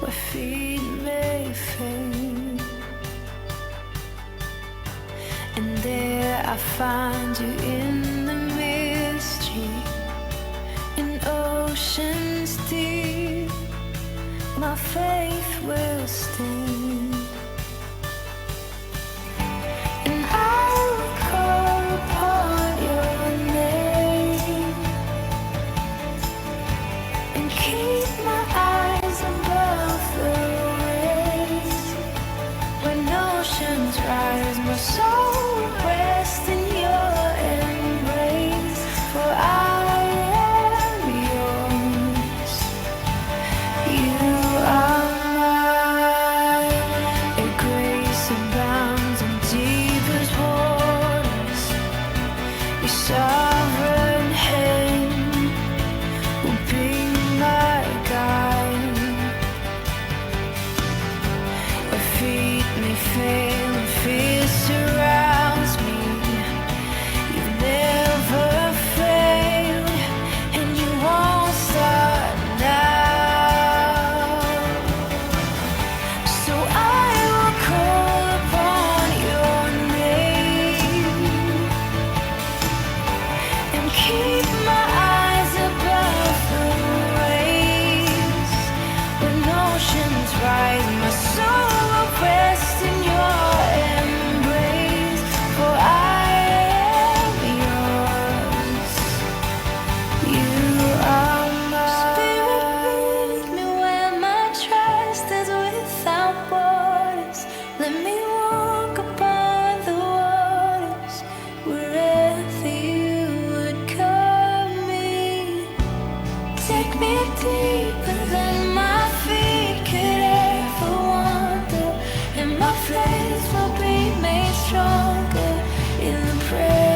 where feet may fade. And there I find you in the mystery, in oceans deep. My faith will stand, and I will call upon your name, and keep my eyes above the waves. When oceans rise, my soul will rest in your embrace. For I am yours, you are mine. Your grace abounds in deepest waters. Your sovereign hand will be my guide. Where feet may fail and fear surrounds me, you've never failed, and you won't start now. So I will call upon your name, and keep my eyes above the waves. When oceans rise, my soul will rest in your embrace. For I am yours, you are mine. Spirit, lead me where my trust is without borders. Let me walk upon the waters wherever you would call me. Take me deeper than my feet could ever wander, and my faith will be made stronger in the presence